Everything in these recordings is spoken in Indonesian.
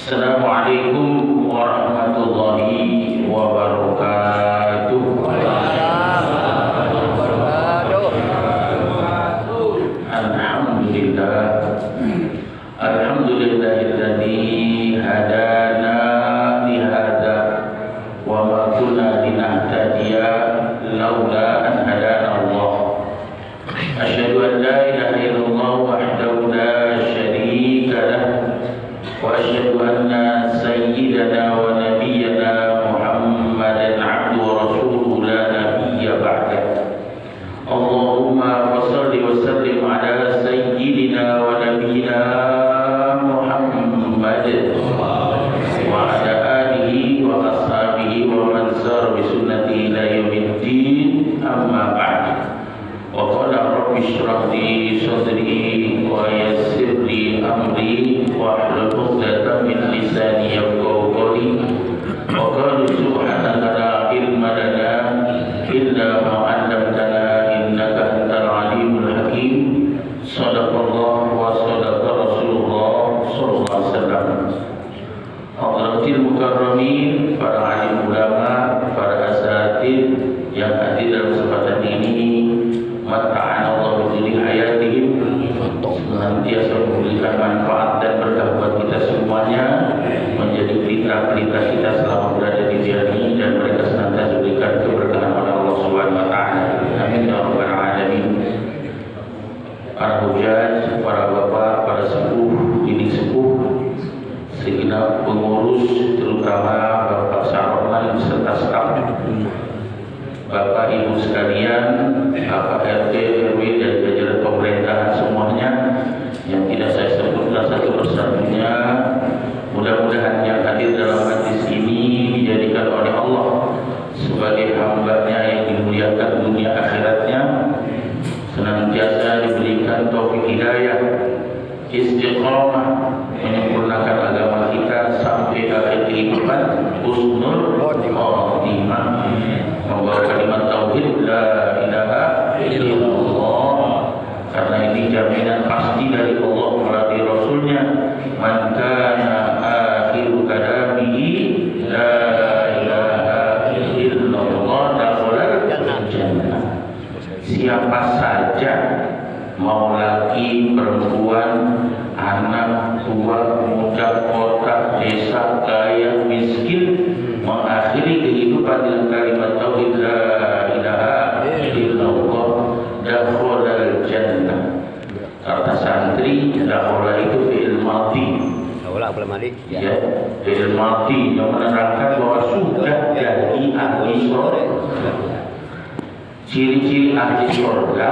Assalamualaikum warahmatullahi wabarakatuh. Alhamdulillah. Alhamdulillahilladzi hadana li hadza wa ma kunna linahtadiya laula an hadana Allah. Asyhadu an la ilaha illallah wahdahu la syarika lah wa asyhadu anna sayyidana wa nabiyyana Muhammadan abduhu wa rasuluhu la nabiyya ba'dah. Allahumma shalli wa sallim ala sayyidina wa nabiyyina Muhammad wa ala alihi wa ashabihi wa man sar bi sunnati ila yaumiddin, amma ba'd. Wa qala rabbi shrah li sadri wa yassir li amri wa hlul 'uqdatam min lisani yafqahu qawli. Wa qala subhanaka la ilma lana illa ma 'allamtana innaka antal alimul hakim. Shadaqallah wa shadaqa Rasulullah sallallahu alaihi wasallam. Hadratil mukarramin, para alim ulama, para asatid yang hadir dalam kesempatan ini, mata'ana Allah bi hayatihim, senantiasa memberikan manfaat dan berkah buat kita semuanya, menjadi pelita-pelita kita selama berada di dunia ini, dan mereka senantiasa diberikan keberkahan oleh Allah Subhanahu wa taala. Amin ya rabbal alamin. Para hujaj, para bapak, para sepuh, didik sepuh, segenap pengurus, terutama Bapak Sarona beserta staf, Bapak Ibu sekalian, Bapak RT, RW dan jajaran pemerintahan semuanya yang tidak saya sebutkan satu persatunya. Mudah-mudahan yang hadir dalam majlis ini dijadikan oleh Allah sebagai hamba-Nya yang dimuliakan dunia akhiratnya, senantiasa diberikan taufik hidayah, istiqamah, menyempurnakan agama kita sampai akhir kehidupan, husnul khotimah, membawa kalimat tauhid la ilaha illallah, karena ini jaminan pasti dari Allah melalui Rasulnya, man kana akhiru kalamihi la ilaha illallah dakhalal jannah. Siapa saja, mau laki, perempuan, anak, tua, muda, kota, desa, kaya, miskin, mengakhiri kehidupan dengan kalimat tauhid la ilaha illallah dakhalal jannah. Kata santri, dakhala itu fi'il madhi. Ya, fi'il madhi yang menerangkan bahwa sudah jadi ahli surga. Ciri-ciri ahli surga,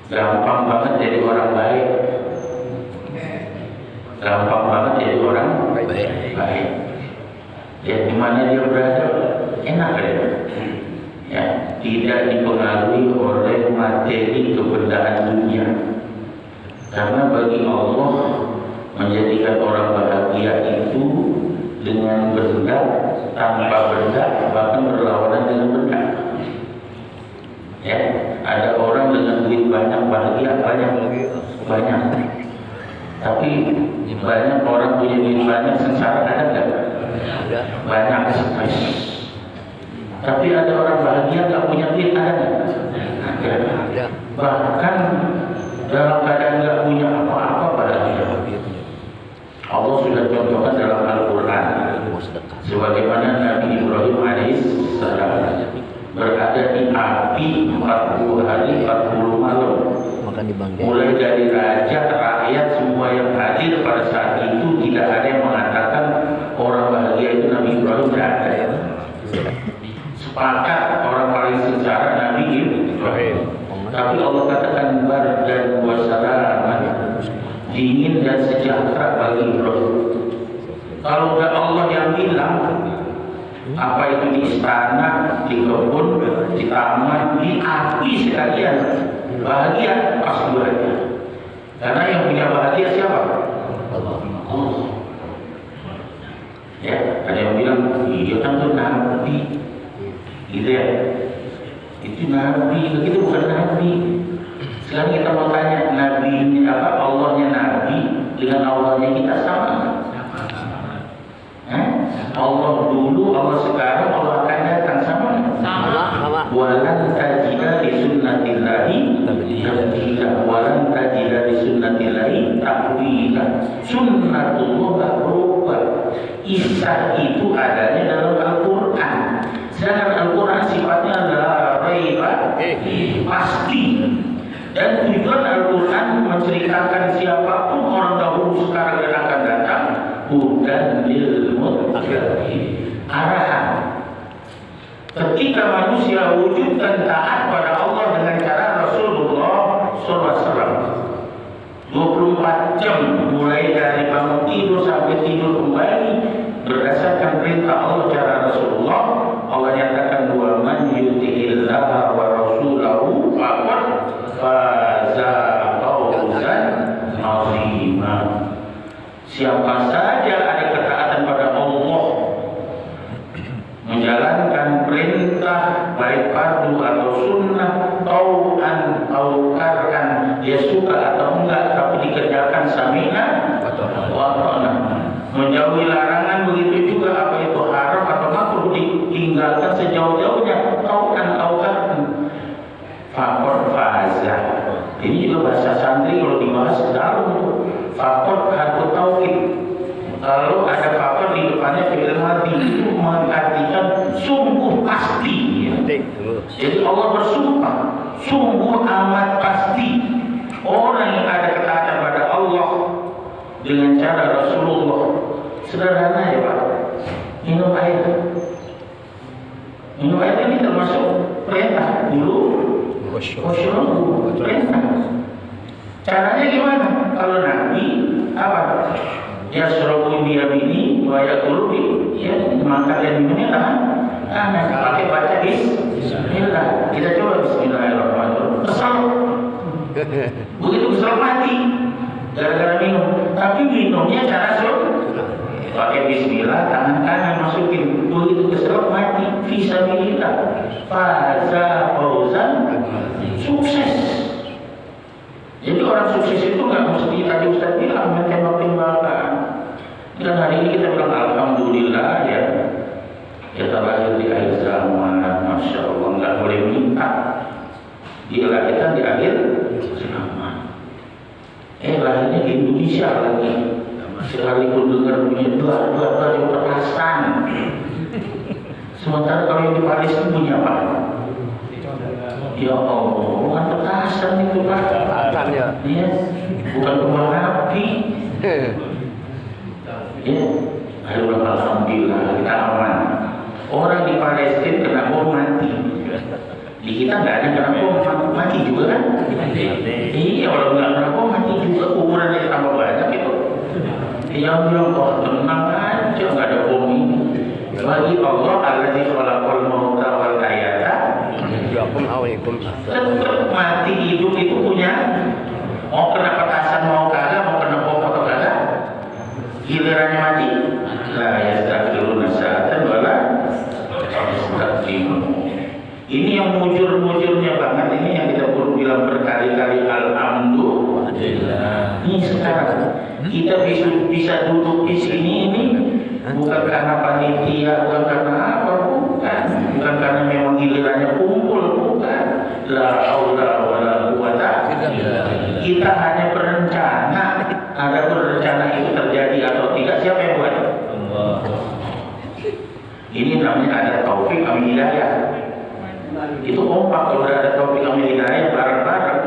gampang banget jadi orang baik, gampang banget jadi orang baik. Ya, dimana dia berada enak ya, tidak dipengaruhi oleh materi kebendaan dunia, karena bagi Allah menjadikan orang bahagia itu dengan benda, tanpa benda, bahkan berlawanan dengan benda. Ya, ada orang dengan duit banyak bahagia, banyak. Tapi banyak orang punya duit banyak sengsara, ada nggak? Banyak stres. Tapi ada orang bahagia nggak punya duit, ada nggak? Ada. Bahkan dalam keadaan nggak punya apa-apa bahagia. Allah sudah contohkan dalam Al-Quran, sebagaimana Nabi Ibrahim alaihissalam berada di api 40 hari 40 malam. Mulai dari raja, rakyat, semua yang hadir pada saat itu, tidak ada yang mengatakan orang bahagia itu Nabi Ibrahim, tidak ada. Sepakat orang paling sengsara Nabi Ibrahim. Tapi Allah katakan bardan wa salaman, dingin dan sejahtera bagi Ibrahim. Kalau nggak Allah yang bilang, apa itu di istana, di kebun, di taman, di api sekalian, bahagia, pasti bahagia. Karena yang punya bahagia siapa? Allah. Ya, ada yang bilang, iya kan itu Nabi, gitu ya. Itu Nabi, begitu bukan Nabi. Sekarang kita mau tanya, Nabi ini apa? Allahnya Nabi, dengan Allahnya kita sama? Allah dulu, Allah sekarang, Allah akan datang sama? Sama. Walan tajida li sunnatillahi tabdila, walan tajida li sunnatillahi tahwila. Sunnatullah gak berubah. Isa itu adanya dalam Al-Quran. Sedangkan Al-Quran sifatnya adalah raiba, pasti. Dan tujuan Al-Quran menceritakan siapapun orang dahulu, sekarang dan akan datang, hudan lil muttaqin, arahan. Ketika manusia wujud dan taat pada Allah dengan cara Rasulullah SAW 24 jam mulai dari bangun tidur sampai tidur kembali berdasarkan perintah Allah cara Rasulullah. Allah nyatakan wa man yuti'illah wa rasulahu faqad faza fawzan azima. Siapa saja ada ketaatan pada Allah, menjalankan perintah baik fardu atau sunnah, tau'an atau karhan, dia suka atau enggak tapi dikerjakan sami'na wa ta'na, menjauhi larangan, begitu juga apa itu haram atau makruh ditinggalkan sejauh-jauhnya, tau'an atau karhan, faqad faza. Ini juga bahasa santri kalau dibahas dalam faqad harfu taukid. Kalau ada faktor di depannya fi'il madhi itu mengartikan sungguh pasti. Jadi Allah bersumpah, sungguh amat pasti orang yang ada ketaatan pada Allah dengan cara Rasulullah. Sederhana ya Pak, minum air. Minum air ini termasuk perintah dulu. Wasyarabu perintah. Caranya gimana? Kalau Nabi apa? Yasrabu biyamini wa yakulu bi, ya, makan dan minumnya tangan pakai baca bismillah. Kita coba bismillahirrahmanirrahim. Kesal, begitu kesal mati gara-gara minum. Tapi minumnya cara pakai bismillah, tangan kanan masukin, begitu kesal mati. Fisabilillah, faza fauzan, sukses. Jadi orang sukses itu nggak mesti tadi Ustaz bilang tembak-tembakan. Dan hari ini kita bilang alhamdulillah ya, kita lahir di akhir zaman, masya Allah, nggak boleh minta. Dilahirkan di akhir zaman. Lahirnya di Indonesia lagi. Sekalipun dengar punya dua yang petasan. Sementara kalau yang di Palestina punya apa? Ya Allah, bukan petasan itu Pak. Ya, bukan kembang api. Ya, alhamdulillah kita aman. Orang di Palestina kena bom mati. Di kita nggak ada kena bom mati juga kan? Iya, orang nggak kena bom mati juga, kuburannya tambah banyak itu. Yang bilang oh tenang aja, nggak ada bom ini. Bagi Allah alladzi khalaqal mauta wal hayata, tetap mati hidup itu punya. Mau kena petasan mau kagak, mau kena bom atau kagak, gilirannya mati. La yastaghfiruna sa'atan wala yastaghfirun. Ini yang mujur-mujurnya banget, ini yang kita perlu bilang berkali-kali alhamdulillah. Ini sekarang kita bisa duduk di sini ini bukan karena panitia, bukan karena apa, bukan karena memang gilirannya kumpul, bukan. La haula wala quwata. Kita hanya berencana. Ada berencana itu terjadi atau tidak, siapa yang buat? Allah. Ini namanya ada taufik amin hidayah. Itu kompak kalau ada taufik amin hidayah bareng-bareng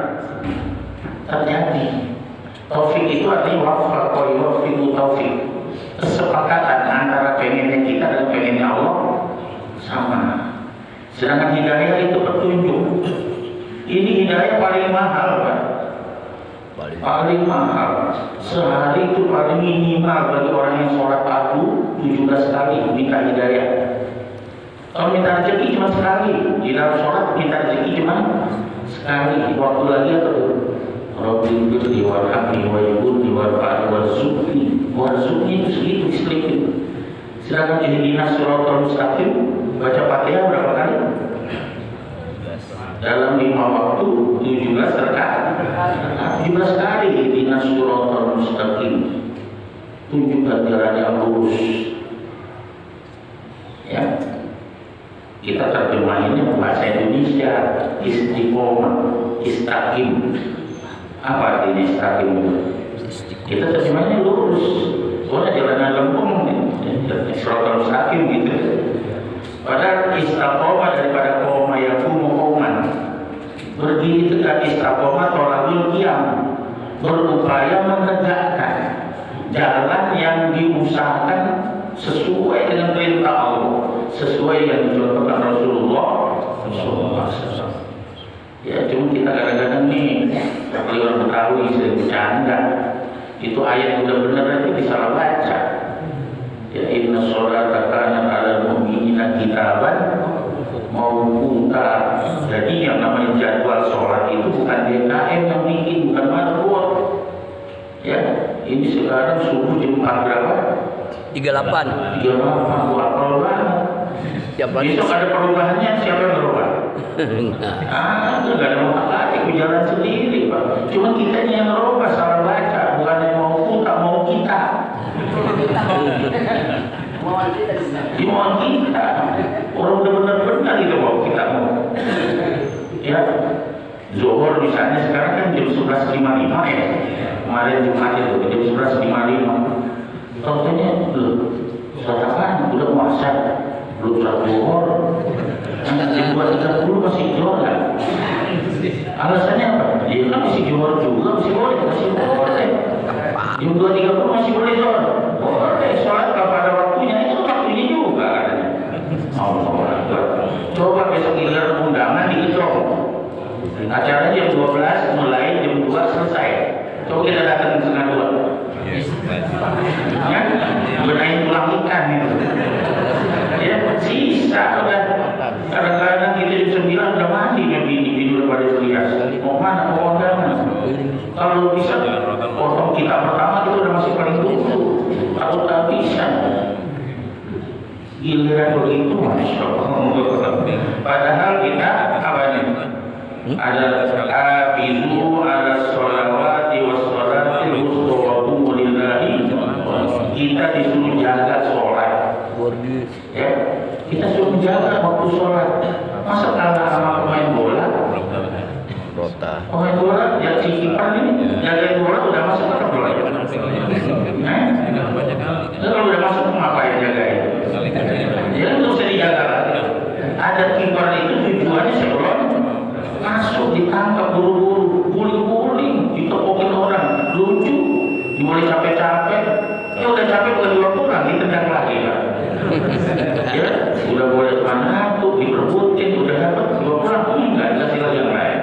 terjadi. Taufik itu artinya wafaq wa yuwaffiqu taufik. Kesepakatan antara pengennya kita dan pengennya Allah sama. Sedangkan hidayah itu petunjuk. Ini hidayah paling mahal Pak. Paling mahal. Sehari itu paling minimal bagi orang yang sholat fardu 17 kali minta hidayah. Kalau minta rezeki cuma sekali. Di dalam sholat minta rezeki cuma sekali. Waktu lagi apa tuh? Rabbi birri warhamni wajibuni warfa'ni warzuqni itu segitu diselipin. Sedangkan ihdinas siratal mustaqim baca Fatihah berapa kali? Dalam 5 waktu 17 rakaat. 17 kali ihdinas ihdinas siratal mustaqim, tunjukkan jalan yang lurus. Ya, kita terjemahinnya bahasa Indonesia istiqomah, istaqim. Apa artinya istaqim? Kita terjemahinnya lurus. Soalnya jalanan lempung, siratal mustaqim gitu. Padahal istiqomah daripada koma yakumu qoman, berdiri tegak. Istiqomah tolakul qiyam, berupaya menegakkan jalan yang diusahakan sesuai dengan perintah Allah, sesuai yang dicontohkan Rasulullah SAW. Ya, cuma kita kadang-kadang nih, kalau orang Betawi sering bercanda, itu ayat udah bener aja disalah baca. Ya, inna sholata kanat 'alal mu'minina kitaban mauquta. Jadi yang namanya jadwal sholat itu bukan DKM yang bikin, bukan marbot. Ya, ini sekarang subuh jam 4 berapa? 38. 38, gua apal banget. Besok ada perubahannya, siapa yang berubah? Enggak ada mau lagi, aku jalan sendiri, Pak. Cuma kitanya yang berubah, salah baca, bukan yang mau kita, mau kita. Mau kita. Orang udah benar-benar itu mau kita mau. Ya, Zuhur misalnya sekarang kan jam 11.55 ya. Kemarin Jumat itu jam 11.55. Tahu-tahunya, sholat apaan? Udah puasa, belum sholat Zuhur. Jam 2.30 masih jualan. Alasannya apa? Dia kan masih jual juga, masih boleh. Jam 2.30 masih boleh jual. Boleh, sholat kalau pada waktunya, itu waktunya juga katanya. Coba besok giliran undangan dihitung. Acaranya jam 12 mulai, jam 2 selesai. Coba kita datang setengah 2. Ya, benahin tulang ikan itu. Ya, sisa udah. Kadang-kadang kita jam 9 udah mati bini udah pada berias. Mau mana, mau undangan. Kalau bisa potong kita pertama itu udah masih paling dulu. Kalau tak bisa, giliran begitu, masya Allah. Padahal kita apa nih? Ada hafizu ala sholawati wassalatil wusta wa qumu lillahi. Kita disuruh jaga sholat. Ya, kita suruh jaga waktu sholat. Masa kalah sama pemain bola? Pemain bola, ya si kiper ini jagain bola udah masuk ke bola. Kalau udah masuk ngapain jagain? Ya nggak usah dijaga lagi. Ada kiper itu tujuannya sebelum masuk ditangkap buru-buru, guling-guling, ditepokin orang, lucu, dimulai capek-capek. Ya udah capek bukan dua kurang, ditendang lagi lah. Ya udah boleh mana tuh diperbutin, udah dapat dua kurang, enggak dikasih lagi yang lain.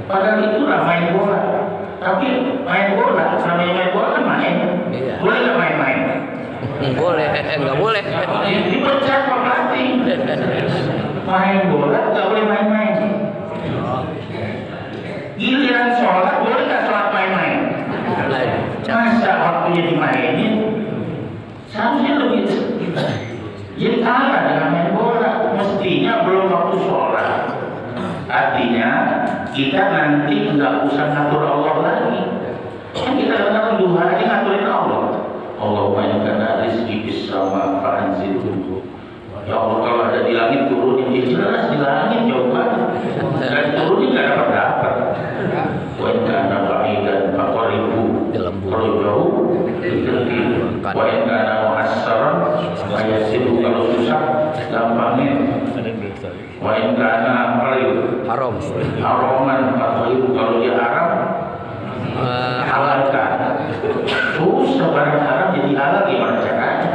Padahal itulah main bola. Tapi main bola, namanya main bola kan main. Boleh nggak main-main? Boleh, nggak boleh. Dipecat Pak Pelatih. Main bola nggak boleh main-main. Giliran sholat boleh nggak sholat main-main? Masa waktunya dimainin? Seharusnya lebih. Jadi kalah dengan main bola. Mestinya belum waktu sholat. Artinya kita nanti nggak usah ngatur Allah lagi. Kan kita kadang-kadang duha aja ngaturin Allah. Allahumma inna kana rizqi bis sama fa'anzilhu. Ya Allah, kalau ada di langit turunin, ya jelas di langit coba. Dan turunin nggak dapat. Wa inna kana ba'idan faqaribu. Kalau jauh deketin. Wa inna kana mu'assaran ayasiru. Kalau susah gampangnya. Wa inna kana haram. Haraman faqaribu. Kalau dia haram halalkan. Susah barang haram jadi halal, gimana caranya?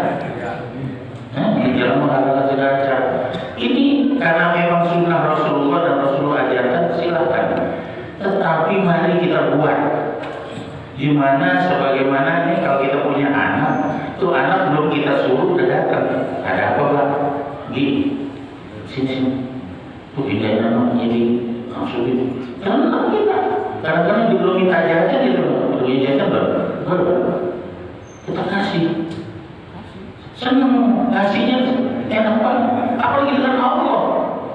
Di dalam menghalalkan segala cara. Ini karena memang sunnah Rasulullah dan Rasulullah ajarkan, silakan. Tetapi mari kita buat. Gimana sebagaimana nih kalau kita punya anak, tuh anak belum kita suruh udah datang. Ada apa Pak? Sini. Tuh pindahin nama jadi langsung itu. Tenang kita. Kadang-kadang belum minta jajan gitu, belum jajan baru kita kasih. Senang, kasihnya enak banget. Apalagi dengan Allah.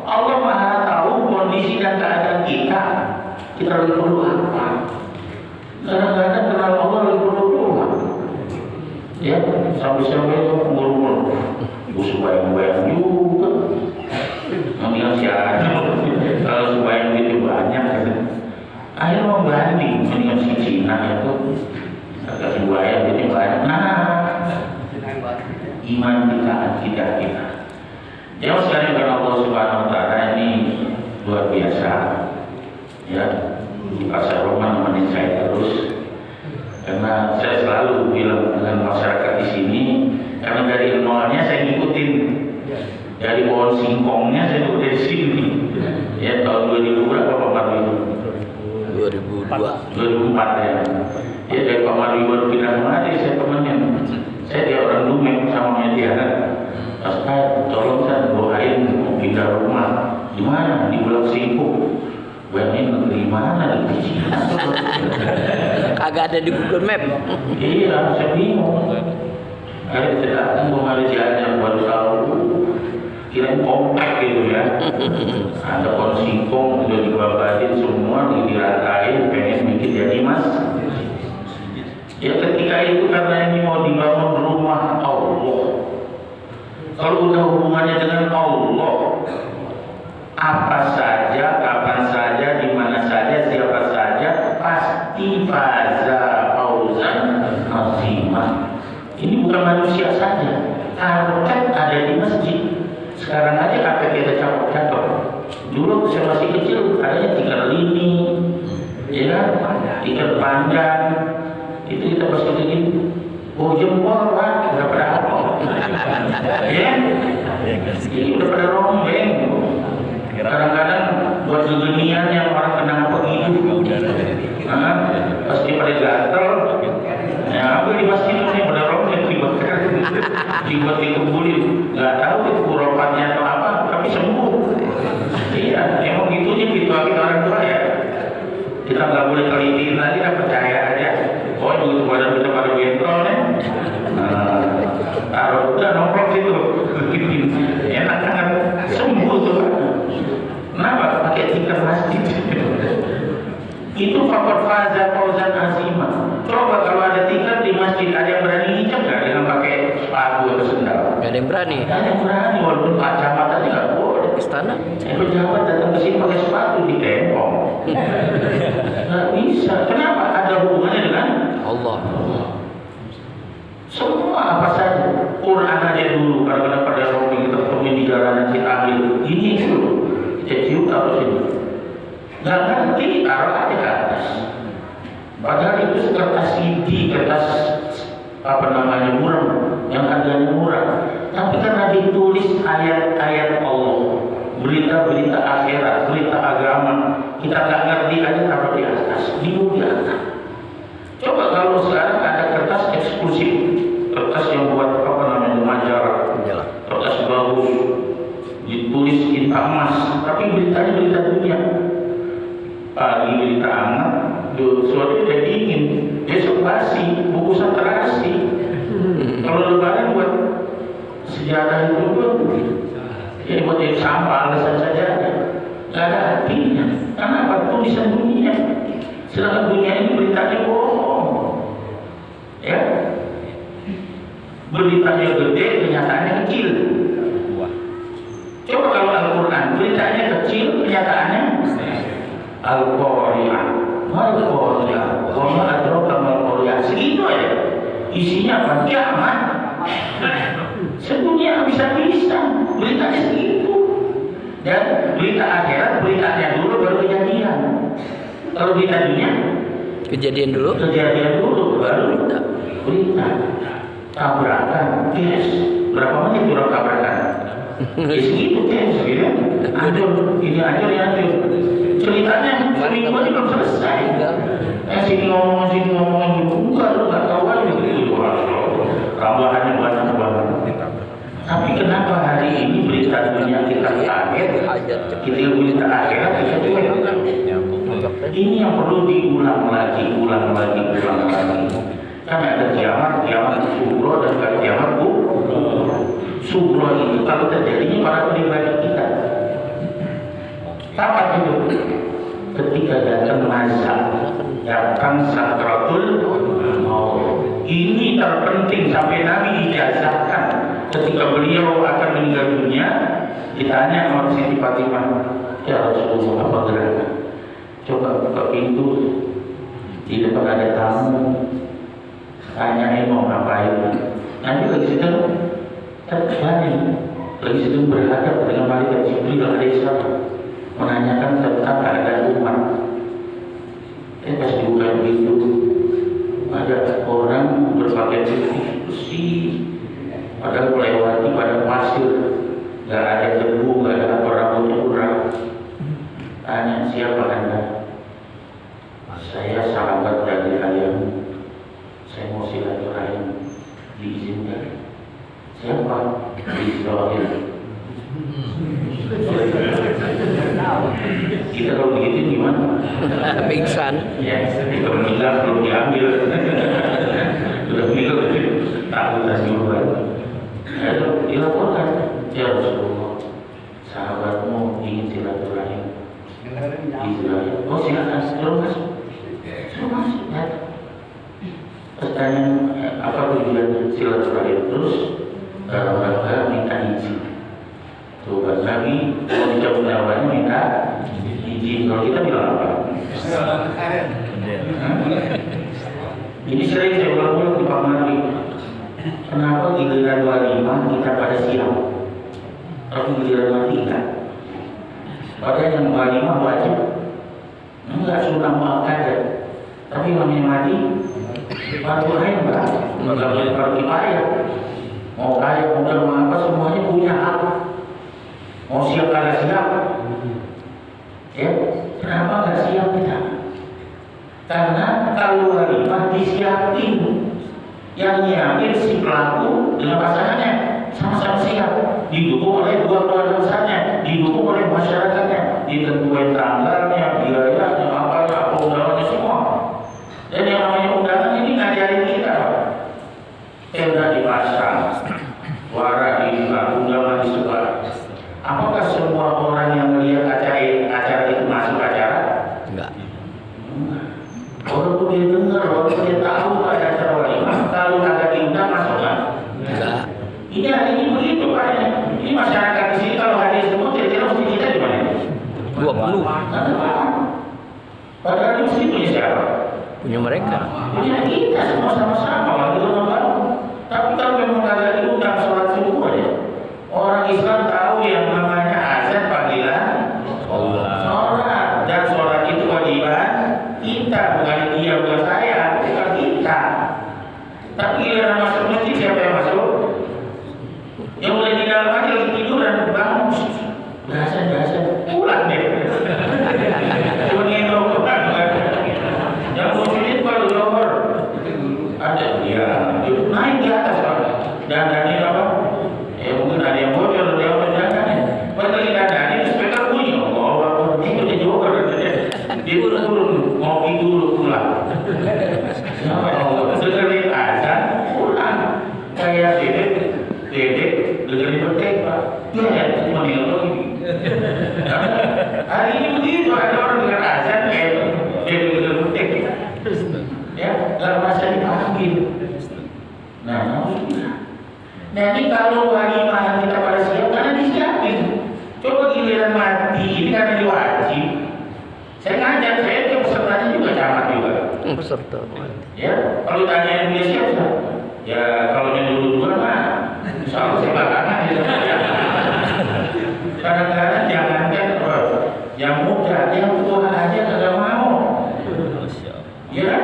Allah Maha tahu kondisi dan keadaan kita. Kita lagi perlu apa? Kadang-kadang kenal Allah Ya, sampai-sampai itu umur-umur gue sembahyang-bayang juga. Mendingan siapa? Kalau sembahyang itu banyak akhirnya mau banding, mendingan si Cina itu agak sembahyang itu banyak. Nah, iman kita. Ya sekali karena Allah Subhanahu Wa Taala ini luar biasa. Ya, di pasar Roma nemenin saya terus. Karena saya selalu bilang dengan masyarakat di sini, karena dari nolnya saya ngikutin, dari pohon singkongnya saya udah di sini. Ya tahun 2000 berapa Pak Marwi? 2004 ya. Ya dari Pak Marwi baru pindah kemari saya temenin. Saya dia orang Dumeng sama media kan. Ustaz, tolong saya doain mau pindah rumah. Di mana? Di Bulak Singkong. Ini negeri mana di Cina? Kagak ada di Google Map. Iya, saya bingung. Saya datang ke Malaysia yang baru tahu, kirain kompak gitu ya. Ada pohon singkong udah dibabatin semua, diratain, pengen bikin jadi mas. Ya ketika itu karena ini mau dibangun rumah Allah. Kalau udah hubungannya dengan Allah, apa saja, kapan saja, di mana saja, siapa saja, pasti faza fauzan azimah. Ini bukan manusia saja. Karpet ada di masjid. Sekarang aja karpet kita cakep-cakep. Dulu saya masih kecil, adanya tikar lini, ya kan, tikar panjang. Itu kita pas kecil gini. Oh jempol Pak, udah pada apa? Ya, ini udah pada rombeng. Kadang-kadang buat kegenian yang orang kenang begitu, pasti pada gatel. Ya, aku di masjid ini pada rombeng tiba-tiba dikebulin, nggak tahu itu kuropannya atau apa, tapi sembuh. Iya, emang gitunya gitu kita orang tua ya. Kita nggak boleh kelitin lagi, kita percaya aja. Oh itu pada kita pada bentol nih. Taruh udah nongkrong situ, enak kan, sembuh tuh. Kenapa? Pakai tikar masjid. Itu faktor faza fauzan azimah. Coba kalau ada tikar di masjid, ada yang berani ngicap nggak dengan pakai sepatu atau sendal? Gak ada yang berani. Gak ada yang berani, walaupun Pak Camat tadi nggak boleh. Istana. Pejabat datang ke sini pakai sepatu di tempong. Nggak bisa. Kenapa? Ada hubungannya dengan Allah. Semua apa saja. Quran aja dulu. Kadang-kadang pada rombeng kita temuin di jalanan kita ambil. Ini dulu. Kita cium taruh sini. Nggak ngerti, taruh aja ke atas. Padahal itu kertas CD, kertas apa namanya murah, yang harganya murah. Tapi karena ditulis ayat-ayat Allah, berita-berita akhirat, berita agama, kita nggak ngerti aja taruh di atas, di atas. Coba kalau sekarang ada kertas eksklusif, kertas yang buat apa namanya majalah, kertas bagus, ditulis cinta emas, tapi beritanya berita dunia. Pagi berita hangat, sore udah dingin, besok basi, bungkusan terasi. Kalau lebaran buat sejarah itu pun, ya buat jadi sampah alasan saja, nggak ada artinya. Kenapa? Tulisan dunia. Sedangkan dunia ini beritanya bohong, ya. Beritanya gede, kenyataannya kecil. Coba kalau Al-Quran, beritanya kecil, kenyataannya Al-Qari'ah, Al-Qari'ah, wa ma adraka mal Qari'ah. Segitu aja. Isinya apa? Kiamat. Sedunia bisa-bisa. Beritanya segitu. Dan berita akhirat, beritanya dulu baru kejadian. Kalau berita dunia, kejadian dulu baru berita. Tabrakan, yes. Berapa menit kurang tabrakan? Ya segitu, yes. Gitu. Ancur, ini ancur, ya ancur. Ceritanya seminggu aja belum selesai. Sini ngomong juga lu nggak tahu aja gitu. Tambahannya banyak banget. Tapi kenapa hari ini berita dunia kita kaget, kita berita akhirat kita cuek? Ini yang perlu diulang lagi. Karena ada kiamat sugro dan kiamat kubro. Sugro itu kalau terjadinya pada pribadi kita. Kapan itu? Ketika datang masa, datang sakratul maut. Ini terpenting sampai Nabi ijazahkan ketika beliau akan meninggal dunia. Ditanya sama Siti Fatimah, ya Rasulullah, apa gerakan? Coba buka pintu, di depan ada tamu, tanyain mau ngapain. Nanti lagi situ terbalik, lagi situ berhadap dengan malaikat Jibril alaihissalam, menanyakan tentang keadaan umat. Pas dibuka pintu, ada orang berpakaian putih bersih, padahal melewati pada pasir, nggak ada debu, nggak ada apa, rambutnya kurang. Tanya, siapa Anda? Saya sahabat dari ayahmu. Saya mau silaturahim, diizinkan. Siapa? Israel. Kita kalau begitu gimana? Pingsan. Ya, kita meninggal belum diambil. Sudah meninggal takut kasih obat. Lalu dilaporkan, ya Rasulullah, sahabatmu ingin silaturahim. Israel. Oh silakan, suruh masuk. Suruh masuk. Ya. Pertanyaan apa tujuan silaturahim? Terus mereka minta izin. Tuh Nabi mau dicabut nyawanya minta izin. Kalau kita bilang apa? Ini sering saya ulang-ulang di Pak Mari. Kenapa giliran walimah kita pada siang, tapi giliran mati enggak? Padahal yang walimah wajib, enggak sunnah muakkadah. Tapi namanya mati, fardu ain enggak boleh fardu kifayah. Mau kaya, mau apa semuanya punya hak. Mau siap kagak siap? Ya, kenapa nggak siap kita? Karena kalau walimah disiapin, yang nyiapin si pelaku dengan pasangannya sama-sama siap, didukung oleh dua keluarga besarnya, didukung oleh masyarakatnya, ditentuin tanggalnya, biayanya, apa undangannya semua. Dan yang namanya undangan ini ngajarin kita, tenda dipasang, suara di undangan disebar. Apakah semua orang yang melihat acara itu masuk acara? Enggak. Walaupun dia dengar, walaupun dia tahu ada acara walimah, kalau agak diundang masuk kan? Enggak. Ini hari ini begitu Pak. Ini masyarakat di sini kalau hadir semua kira-kira mesti kita di mana? 20. Padahal di sini punya siapa? Punya mereka. Punya kita semua sama-sama lagi orang baru. Tapi kalau memang agak diundang sholat subuh aja, orang Islam tahu yang namanya azan panggilan sholat, dan sholat itu kewajiban kita, bukan dia, bukan saya, bukan kita. Tapi giliran masuk masjid siapa yang masuk? Yang mulai di dalam aja lagi tiduran, bangun, biasa, pulang deh. Cuma ngendong doang. Yang muslim kalau Johor ada dia naik di atas Pak. Dan ini apa? Mungkin ada yang bocor, ada yang berjalan. Pas lagi dandan ini speaker bunyi, oh, itu dia Johor. Dia turun, ngopi dulu pulang. Dengerin azan, pulang. Kayak dedek dengerin petek Pak. Ya, cuma dia lagi. Hari ini begitu, ada orang dengar azan kayak dedek dengerin petek. Ya, nggak merasa dipanggil. Nah ini kalau walimah yang kita pada siap karena disiapin. Coba giliran mati ini karena diwajib. Saya ngajak, saya ke pesertanya juga camat juga. Peserta. Ya, kalau tanya dia siap nggak? Ya kalau yang dulu-duluan mah, soal saya belakangan ya. Kadang-kadang jangankan yang muda, yang tua aja kagak mau. Ya kan?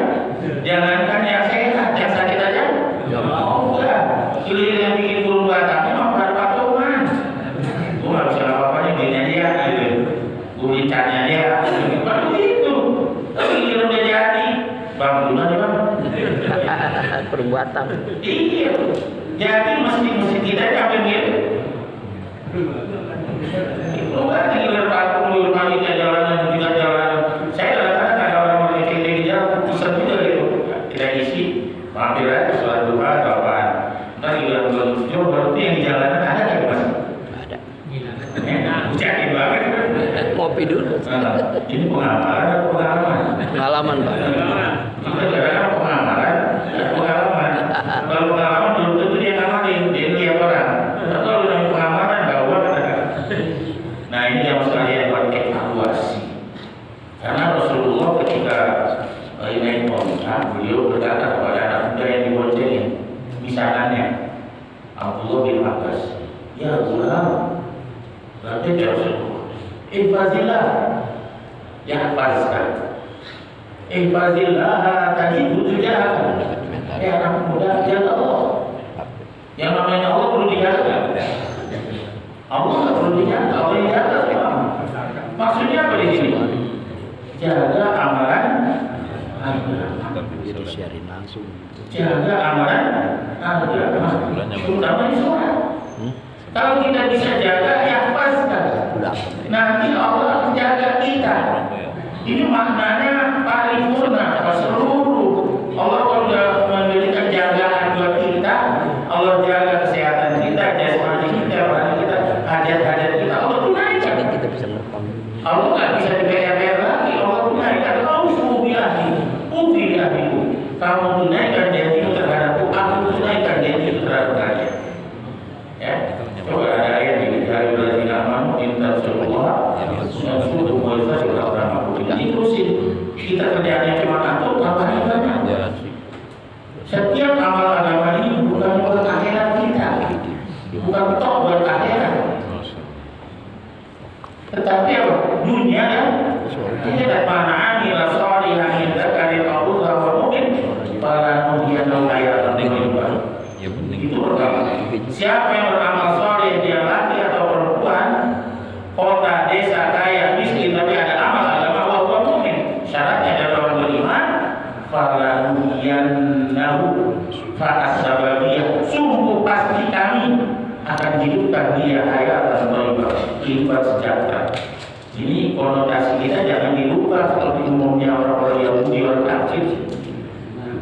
Jangankan yang sehat, yang sakit aja nggak mau. Enggak. Giliran yang bikin burung batangnya mau pada patungan. Gue nggak bisa apa-apanya, belinya dia gitu. Gue lincahnya dia, baru itu. Tapi giliran udah jadi, bang dulu aja bang. Perbuatan. Iya. Jadi mesti kita sampai gitu. Itu kan giliran patung di rumah kita jalanan juga jalan. Saya kadang-kadang ada orang yang di jalan, pusat juga gitu. Kita isi, mampir aja sholat duha atau apaan. Ntar giliran belum baru yang di jalanan ada nggak mas? Ada. Jadi banget. Ngopi dulu. Ini pengalaman atau pengalaman? Pengalaman Pak. Kita kadang-kadang pengalaman dan pengalaman. kalau pengalaman belum tentu dia ngamalin, dia lihat orang. Tapi kalau dalam pengalaman bawa. Nah ini yang sekalian buat evaluasi. Karena Rasulullah ketika naik mobil, beliau berkata kepada anak muda yang diboncengin, misalnya Abdullah bin Abbas, ya Gulam, berarti ya Rasulullah, ihfazillah, ya hafazkan, ihfazillah tadi butuh jaga. Ya anak muda jaga Allah. Yang namanya Allah perlu dijaga. Allah nggak perlu dijaga, Allah yang jaga semua. Maksudnya apa di sini? Jaga amalan agama. Disiarin langsung. Jaga amalan agama. Terutama di sholat. Kalau kita bisa jaga, ya hafazkan. Nanti Allah akan jaga kita. Ini maknanya paripurna, seluruh. Allah sudah memberikan jagaan buat kita. Allah jaga kesehatan kita, jasmani kita, rohani kita, hajat-hajat kita. Allah tunaikan. Kita bisa merekam. Allah nggak bisa dibayar lagi. Allah tunaikan. Kamu bilahi, kamu tunaikan janjimu terhadapku, aku tunaikan janjimu terhadap kalian. Ya, coba ada ayat di dari Al-Qur'an amanu inna Rasulullah sudah mulai sudah orang ini terusin kita kerjanya cuma atur tambahnya banyak. Setiap amal agama ini bukan buat akhirat kita, bukan tok buat akhirat, tetapi apa? Dunia ya. Ini ada mana amila sholihan min dzakarin aw untha wa mu'min fala nuhyiyannahu hayatan thayyiban. Itu pertama. Siapa yang beramal sholih dia laki atau perempuan, kota, desa, kaya, miskin tapi ada amal agama wa huwa mu'min, syaratnya adalah orang beriman, fala nuhyiyannahu fa'as-sababiyah, sungguh pasti kami akan hidupkan dia hayatan thayyiban, kehidupan sejahtera. Ini konotasi kita jangan dilupa seperti umumnya orang-orang Yahudi, orang kafir.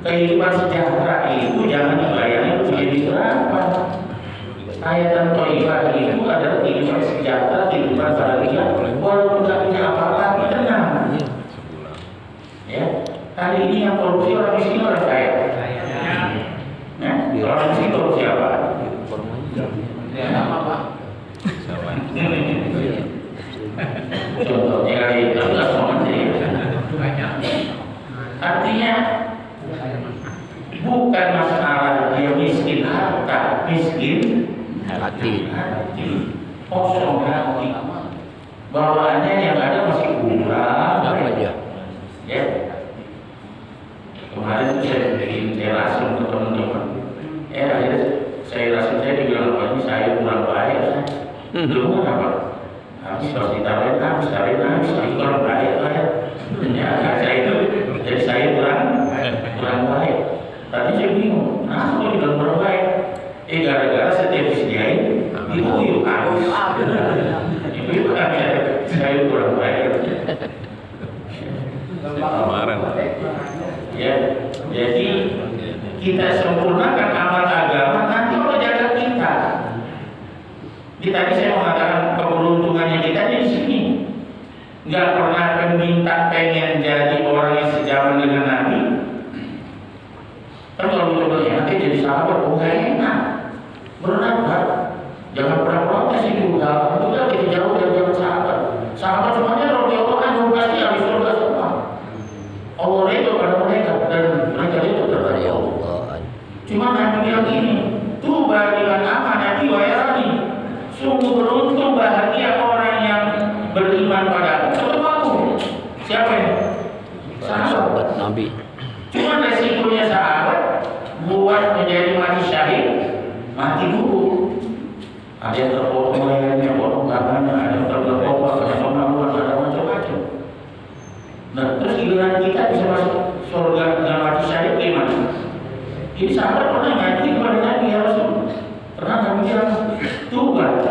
Kehidupan sejahtera itu jangan dibayangkan menjadi berapa. Hayatan thayyibah itu adalah kehidupan sejahtera, kehidupan bahagia, walaupun tidak punya apa-apa, tenang. Ya, hari ini yang korupsi orang miskin orang kaya. Nah, orang miskin korupsi apa? Ya, apa? Contohnya kali itu artinya bukan masalah dia miskin harta, miskin hati. Kosong hati. Bawaannya yang ada masih kurang. Aja. Ya. Kemarin saya bikin rasim ke teman-teman. Akhirnya saya dibilang apa ini saya kurang baik. Dulu apa? Habis ditaruhin habis kurang baik lah ya. Ya saya itu jadi saya kurang baik. Tadi saya bingung, kenapa kok dibilang kurang baik? Gara-gara setiap disediain diuyuk habis. Itu kan saya kurang baik. Kemarin. Ya, jadi kita sempurnakan amal agama nanti Allah jaga kita. Di tadi saya mengatakan keberuntungannya kita di sini, nggak pernah minta pengen jadi orang yang sejaman dengan Nabi. Kan kalau coba nanti jadi sahabat, nggak enak, berat. Jangan pernah protes itu, nggak udah kita jauh dari jalan sahabat. Sahabat semuanya radhiyallahu anhum pasti habis surga semua. Allah itu pada mereka dan mereka itu terhadap Allah. Cuma Nabi bilang gini, tuh bagian amanah diwayani. Sungguh beruntung bahagia orang yang beriman pada aku. Siapa ini? Sahabat Nabi. Cuma resikonya sahabat buat menjadi mati syahid, mati dulu. Ada yang terpotong lehernya, potong tangannya, ada yang tergeletak, ada yang pemaluan, ada macam-macam. Nah, terus giliran kita bisa masuk surga dengan mati syahid gimana? Ini sahabat pernah ngaji kepada Nabi ya Rasul. Pernah kami bilang tugas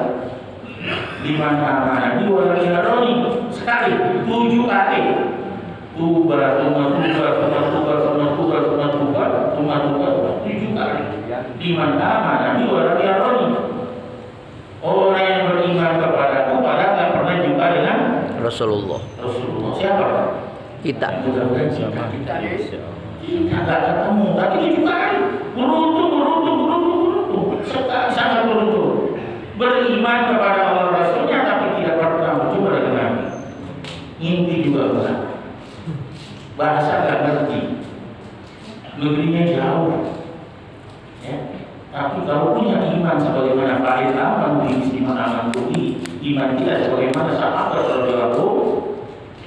di mana Nabi walaroni sekali 7 kali. Tugas 7 kali. Di mana Nabi walaroni. Orang yang beriman kepadaku padahal tak pernah jumpa dengan Rasulullah. Siapa? Kita. Kita nggak ketemu, tapi 7 kali. Beruntung beriman kepada Allah Rasulnya tapi tidak pernah berjumpa dengan Nabi. Ngimpi juga enggak. Bahasa nggak ngerti. Negerinya jauh. Ya. Tapi kalau punya iman sebagaimana Fahid Aman di Istimewa Aman Tuhi, iman kita sebagaimana sahabat radhiyallahu,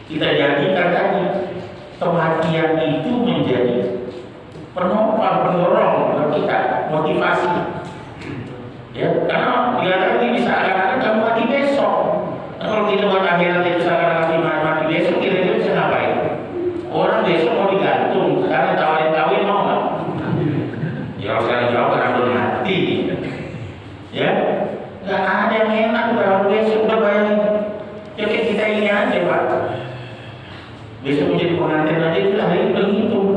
kita jadikan tadi kematian itu menjadi penopang, pendorong buat kita, motivasi. Ya, karena dikatakan ini seakan-akan kamu mati besok. Nah, kalau kita buat akhirat itu seakan-akan mati besok, kira-kira bisa ngapain? Orang besok mau digantung, sekarang tawarin mau nggak? Ya kalau sekarang jawab karena belum mati. Ya, nggak ada yang enak kalau besok udah bayangin. Jadi kita ini aja Pak. Besok menjadi pengantin aja itu hari udah ngitung.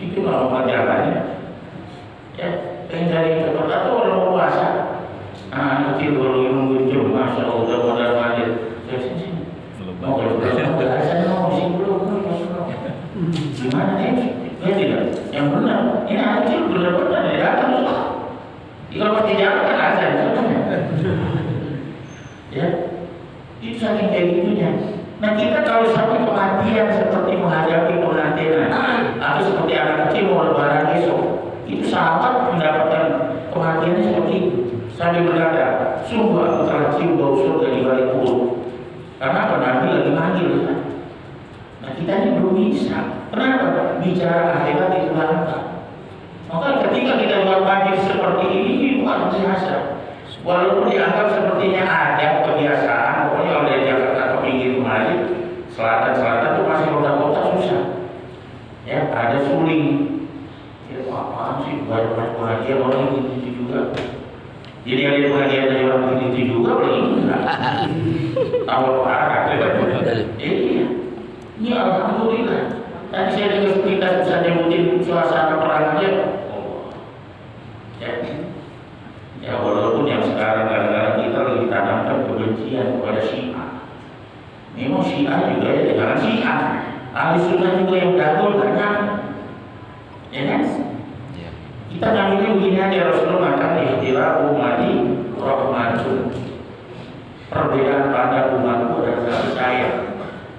Itu kalau pelajarannya. Ya, pengen cari cepat atau orang mau puasa. Nah, kecil baru nungguin jam, masya Allah udah modal mandir. Sini. Mau kalau saya mau sini belum. Gimana nih? Ya tidak. Yang benar. Ini anak kecil benar-benar ya datang. Kalau masih jalan kan azan. Ya, itu saking kayak gitunya. Nah kita kalau sampai kematian seperti menghadapi pengantinan atau seperti anak kecil mau lebaran besok, itu sahabat mendapatkan kematiannya seperti itu. Sambil berkata, sungguh aku telah cium bau surga di balik kubur. Karena apa? Nabi lagi manggil kan? Nah kita ini belum bisa. Kenapa? Bicara akhirat itu langka. Maka ketika kita buat majlis seperti ini luar biasa. Walaupun dianggap sepertinya ada kebiasaan, pokoknya kalau dari Jakarta ke pinggir kemari, selatan itu masih kota-kota susah. Ya ada suling. Ya apaan sih? Banyak pengajian orang gitu juga. Jadi ada pengajian dari orang gitu juga, boleh enggak? Tahu parah. Iya. Ini alhamdulillah. Tadi saya dengar kita bisa nyebutin suasana perangnya. Ya walaupun yang sekarang kadang-kadang kita lagi tanamkan kebencian kepada Syiah. Memang Syiah juga ya, jangan Syiah. Ahli Sunnah juga yang dagol banyak. Ya kan? Kita ngambilnya begini aja, Rasulullah mengatakan ikhtilaf umati rahmatun. Perbedaan pada umatku adalah kasih sayang.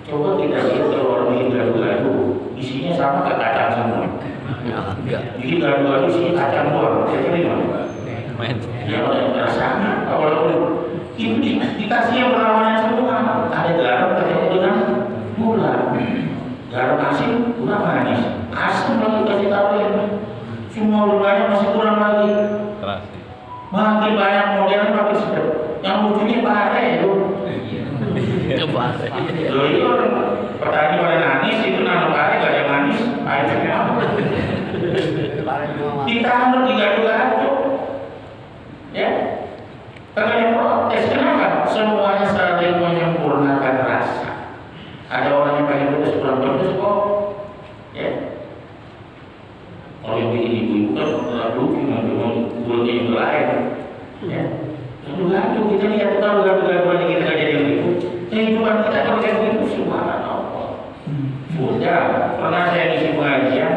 Coba kita lihat kalau orang bikin gaduh-gaduh, isinya sama ke kacang semua. Bikin gaduh-gaduh isinya kacang doang. Saya kira ya oleh rasanya walaupun itu dikasih yang berlawanan semua, ada garam ketemu dengan gula, garam asin kurang manis, asam lagi kasih taruhin, semua gulanya masih kurang lagi, makin banyak model makin sedap. Yang lucunya pare itu, loh itu petani pada nangis itu nano pare gak ada manis, pahit semua, ditaruh digaduh-gaduh. Ya, karena yang protes kenapa? Semuanya saling menyempurnakan rasa. Ada orang yang pengen pedes kurang pedes kok, ya. Kalau yang bikin ibu-ibu kan terlalu mau gulanya yang lain, ya. Gaduh-gaduh kita lihat kalau gaduh-gaduh kita nggak jadi begitu. Kehidupan kita kalau kayak begitu subhanallah. Sudah pernah saya ngisi pengajian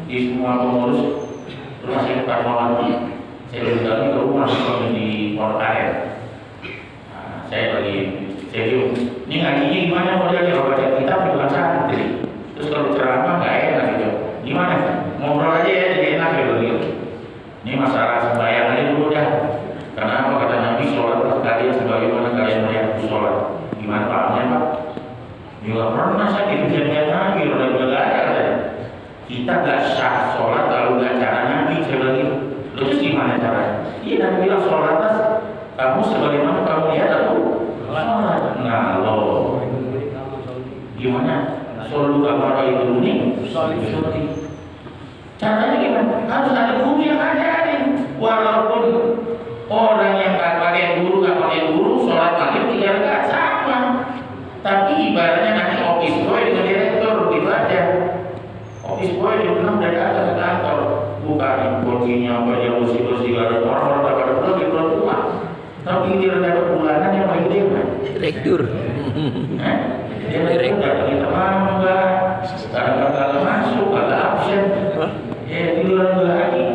di semua pengurus rumah sakit Fatmawati. Saya berjalan ke rumah di Portaer. Nah, saya bilang, ini ngajinya gimana modelnya? Kalau baca kitab juga santri. Terus kalau ceramah nggak enak gitu. Gimana? Ngobrol aja ya, jadi enak ya begitu. Ini masalah sembahyang aja dulu dah. Karena apa kata Nabi, sholatlah kalian sebagaimana kalian melihat sholat. Gimana pahamnya Pak? Juga pernah sakit kejadian Nabi, udah belajar. Kita nggak sah sholat kalau nggak cara Nabi, saya bilang gitu. Terus gimana caranya? Iya, Nabi bilang sholat kamu sebagaimana kamu lihat aku sholat. Nah, lo gimana? Solu kamar itu ini? Caranya gimana? Harus ada guru yang ajarin. Walaupun orang yang nggak pakai guru, sholat maghrib 3 rakaat sama. Tapi ibaratnya nanti office boy dengan direktur gitu aja. Office boy dia bilang dari atas ke kantor. Bukan kuncinya apa dia bersih-bersih gara orang-orang dapat pulang di bulan rumah. Tapi dia dapat bulanan yang paling dewan. Direktur. Dia dapat kita enggak, kadang-kadang masuk, agak absen. Di luar lagi.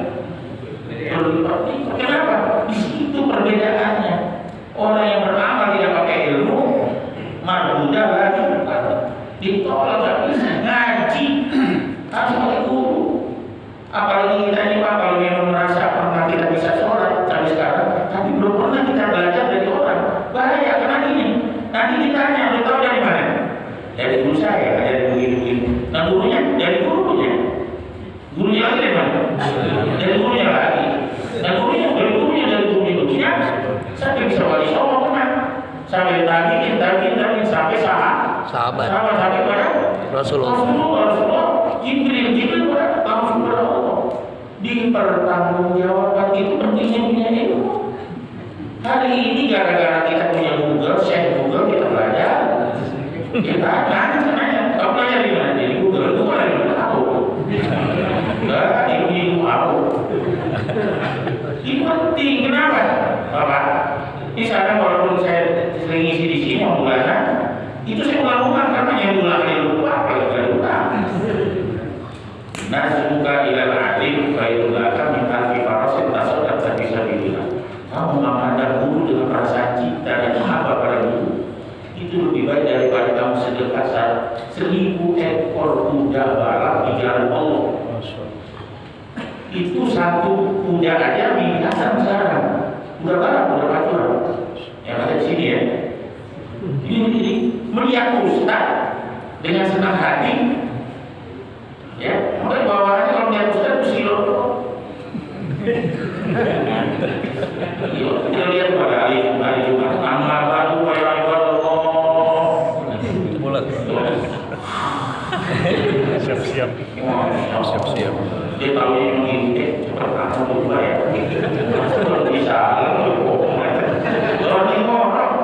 Kenapa? Di situ perbedaannya. Orang yang beramal tidak pakai ilmu, marbudah lagi, ditolak nggak bisa ngaji, harus pakai guru. Apalagi kita ini Pak, kalau memang merasa pernah kita bisa sholat sampai sekarang, tapi belum pernah kita belajar dari orang, bahaya karena ini. Nanti ditanya, lu tahu dari mana? Dari guru saya, dari begini-begini. Nah gurunya, dari gurunya. Gurunya lagi dari mana? Dari gurunya lagi. Nah gurunya, dari gurunya. Sampai bisa wali songo kan? Sampai tadi sampai sahabat sampai pada Rasulullah. Jibril langsung kepada Allah. Dipertanggungjawabkan itu pentingnya punya ilmu. Hari ini gara-gara kita punya Google, share Google kita belajar. Kita nanya, kau belajar di mana? Di Google. Itu mana yang tahu? Enggak, ilmu aku. Ini penting, kenapa? Bapak, ini sekarang walaupun saya sering isi di sini mau bulanan, itu saya ulang-ulang karena yang ulang lupa, kalau lupa. Nasbuka ilal alim faidulaka min alfi farasin tasodat bisa dibilang. Kamu memandang guru dengan perasaan cinta dan mahabbah pada guru, itu lebih baik daripada kamu sedekah 1000 ekor kuda balap di jalan Allah. Itu satu kuda aja miliaran sekarang. Kuda balap, kuda pacuan yang ada di sini ya. Ini melihat ustaz dengan senang hati, ya. Makanya bawaannya kalau melihat ustaz itu silo. Kita lihat pada hari Jumat, amma ba'du wa ya ibadallah. Bulat. Siap-siap. Dia tahu yang begini, pertama berubah ya. Kalau bisa, orang ini orang.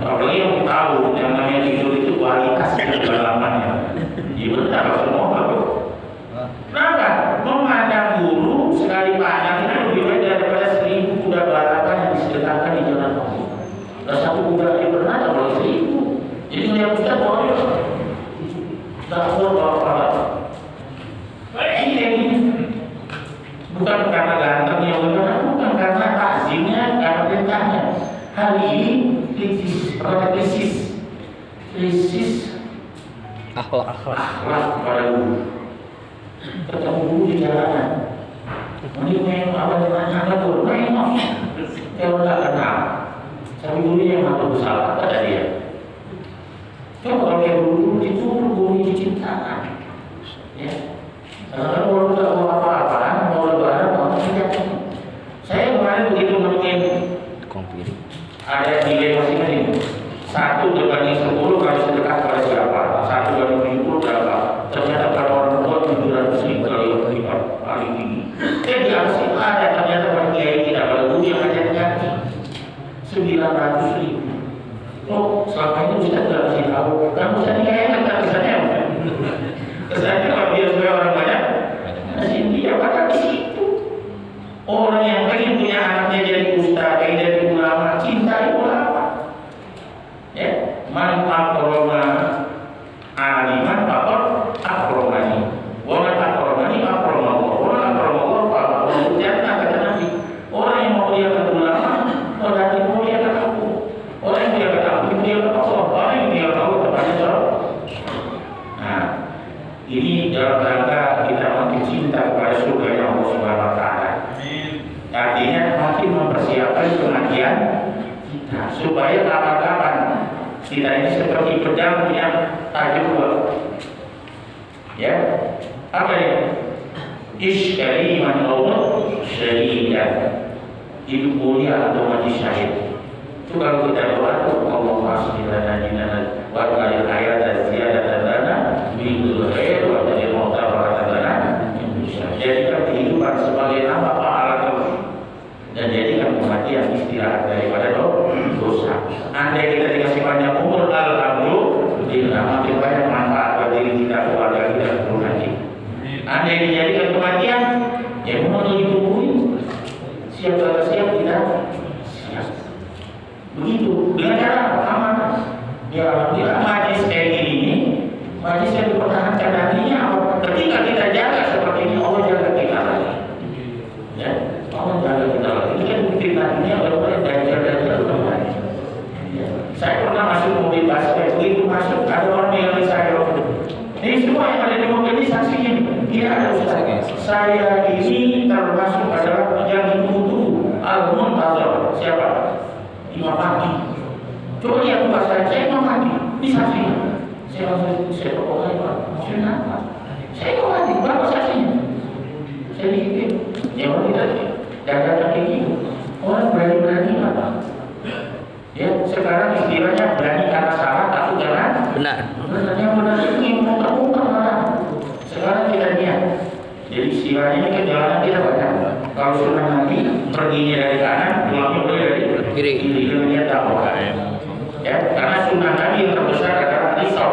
Apalagi yang tahu yang namanya tidur itu kualitas kedalamannya. Iya benar, semua tahu. Kenapa? Memandang guru sekali pandang itu lebih baik daripada 1000 kuda balapan yang disedekahkan di jalan Allah. Dan satu kuda yang pernah kalau 1000. Jadi melihat ustaz boleh. Tak apa. Ini bukan karena gantengnya, bukan karena takzimnya, karena perintahnya. Hari ini krisis akhlak pada guru. Ketemu guru di jalanan, ini memang apa ditanya guru, memang kalau nggak kenal, tapi gurunya yang mampu bersalah pada dia. Coba kalau guru itu guru dicintakan, ya. Karena kalau nggak mau apa-apa, mau lebaran, mau tidak. Saya kemarin begitu menemukan ada nilai masing-masing. 1/10 kalau sedekah kepada siapa? 1/70 berapa? Ternyata kalau orang tua 700.000 paling tinggi. Di atas itu ada ternyata pada kiai kita kalau guru yang ajar ngaji 900.000. Oh, selama itu kita nggak kasih tahu. Kamu tadi kayaknya nggak kesannya. Kesannya kalau dia sebagai orang banyak, masih dia pada di situ. Orang yang pengen punya anaknya jadi ustaz, jadi ulama, cintai ulama. Ya, man akroma aliman fakor akromani. Wa man akromani akroma Allah. Wa man akroma Allah fakor jannah kata Nabi. Orang yang mau muliakan ulama, berarti muliakan aku. Orang yang muliakan aku, muliakan Allah. Orang yang muliakan Allah kepada Allah. Nah, ini dalam rangka kita makin cinta kepada surga yang Allah Subhanahu wa taala. Artinya makin mempersiapkan kematian kita supaya kapan-kapan kita ini seperti pedang punya tajam dua. Ya, apa ya? Iskari man Allah syahidan, hidup mulia atau mati syahid. Itu kalau kita doa tuh Allah masihilana jinana wa qalil hayat ziyadatan lana bidul khair wa tajil mu'tabaratan lana. Jadikan kehidupan sebagai nama pahala dan jadikan kematian istirahat daripada dosa. Andai kita dikasih banyak umur, alhamdulillah makin banyak manfaat buat diri kita, keluarga kita, keturunan kita. Andai dijadikan kematian, ya memang ditungguin. Siap atau siap kita siap. Begitu dengan cara aman. Ya alhamdulillah majlis kayak ini, majlis yang dipertahankan nantinya. Ketika kita jaga seperti ini, Allah jaga kita lagi. Ya. Allah jaga kita lagi. Ini kan fitnah dunia, orang-orang dajjal Saya pernah masuk mobil basket, begitu masuk ada orang yang saya. Ini semua yang ada di mobil ini saksinya. Dia ada Ustaz. Saya ini termasuk adalah yang dituduh Al-Muntazir. Siapa? Imam Mahdi. Coba lihat muka saya Imam Mahdi. Ini saksinya. Saya kok Pak? Maksudnya apa? Saya Imam Mahdi, berapa saksinya? Saya dikit. Jawab kita jaga kayak gitu. Orang berani-berani apa? Ya, sekarang istilahnya berani karena salah, takut karena Benar. yang benar itu yang muka-muka malah. Sekarang kita lihat. Jadi istilahnya ini kejalanan kita banyak. Kalau sudah nanti perginya dari kanan, pulangnya boleh dari Kiri. Dia tahu. Ya, karena sunnah Nabi yang terbesar adalah risau.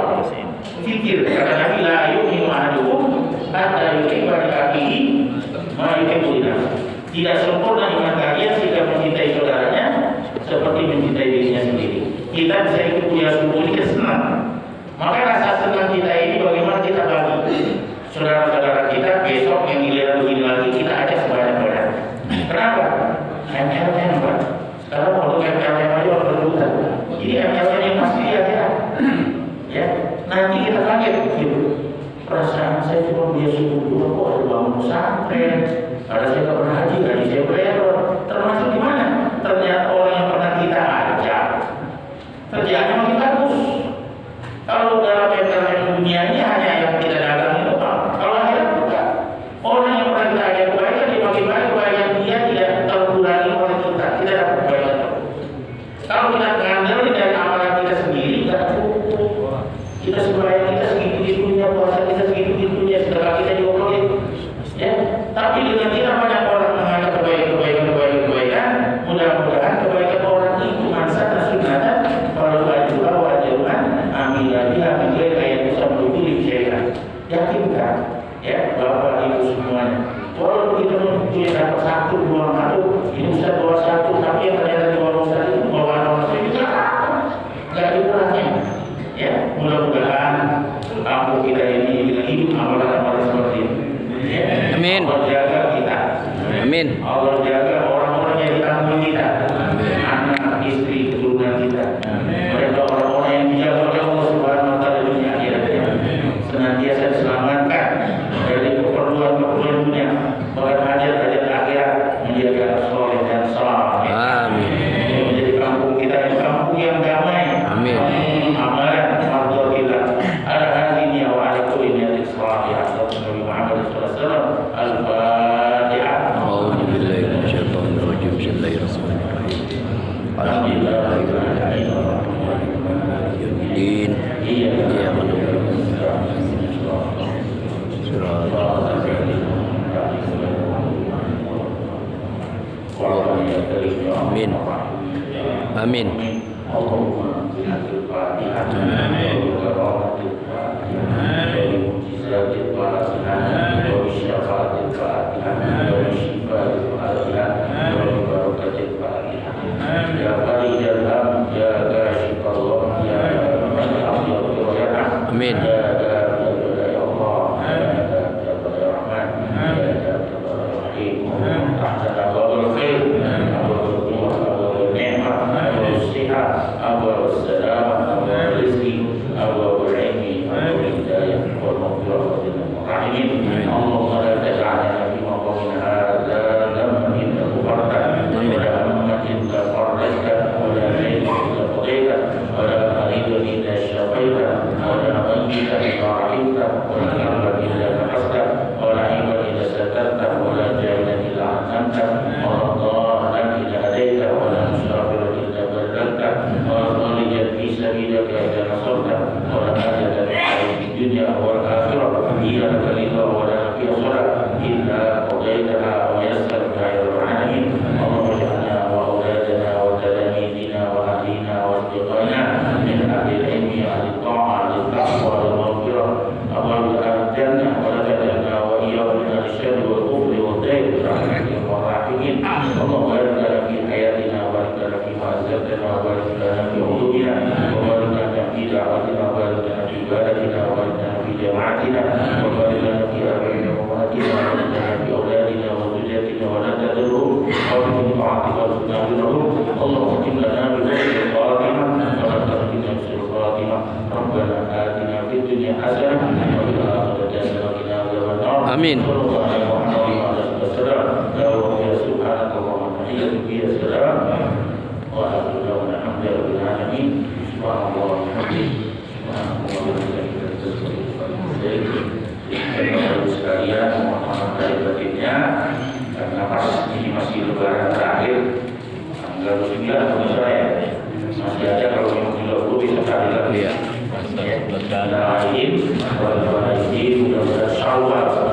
Fikir, kata Nabi la yu'minu ahadukum hatta yuhibba li akhihi ma yuhibbu li nafsihi. Tidak sempurna iman kalian jika mencintai saudaranya seperti mencintai dirinya sendiri. Kita bisa ikut kuliah subuh ini senang. Maka rasa senang kita ini bagaimana kita bagi saudara-saudara kita besok yang giliran begini lagi kita ajak sebanyak-banyak. Kenapa? MLM Pak. Sekarang kalau MLM aja orang berduta. Jadi MLM yang pasti ya. Ya, nanti kita kaget gitu. Perasaan saya cuma biasa subuh dulu kok ada bangun pesantren. Ada saya nggak pernah haji, gaji saya bererror. Termasuk di mana? Ternyata orang yang pernah kita ajak kerjaannya makin bagus. Kalau dalam MLM dunia ini hanya yang kita dagang itu Pak. Kalau akhirat bukan. Orang yang pernah kita ajak kebaikan dia makin baik, kebaikan dia tidak terkurangi oleh kita. Kita dapat kebaikan. Kalau kita mengandalkan dari amalan kita sendiri, tidak cukup. Kita sembahyang kita segitu-gitunya, puasa kita segitu-gitunya, sedekah kita diobrolin. Ya, tapi dengan tidak banyak orang mengajak kebaikan, mudah-mudahan kebaikan orang itu mansatan sunnatan kalau ajwa wajaban amiladi amilai kayak bisa menutupi syaitan. Yakinkan ya Bapak Ibu semuanya. Kalau kita menuju dapat satu dua satu, ini bisa bawa satu, tapi yang ternyata di bawah satu itu bawa nomor itu nggak dikurangnya. Ya, mudah-mudahan kampung kita ini dengan hidup amalan-amalan seperti ini. Ya, Amin. Allah jaga kita. Amin. Allah jaga orang-orang yang ditanggung kita. Anak, istri, keturunan kita. Mereka orang-orang yang dijaga oleh Allah Subhanahu wa taala dunia akhiratnya. Senantiasa diselamatkan dari keperluan-keperluan dunia, bahkan hajat-hajat akhirat menjadi anak soleh dan saleh. Amin. Menjadi kampung kita kampung yang damai. Amin. Amalan marduh kita. Ala hadhihi wa ala kulli niyatin salihah. Nabi Muhammad sallallahu alaihi wasallam. Al-Fatihah. A'udzu billahi minasyaitonir rajim. Bismillahirrahmanirrahim. Alhamdulillahirabbil alamin. Iyyaka na'budu wa iyyaka nasta'in. Amin. Amin. Amin. اللهم اغفر لنا بذنوبنا وخاتمة Amin. Sekalian mohon dari batinnya karena pas ini masih lebaran terakhir tanggal 9 pemirsa ya, masih ada kalau yang 30 bisa kali lagi. Iya. Mudah-mudahan Syawal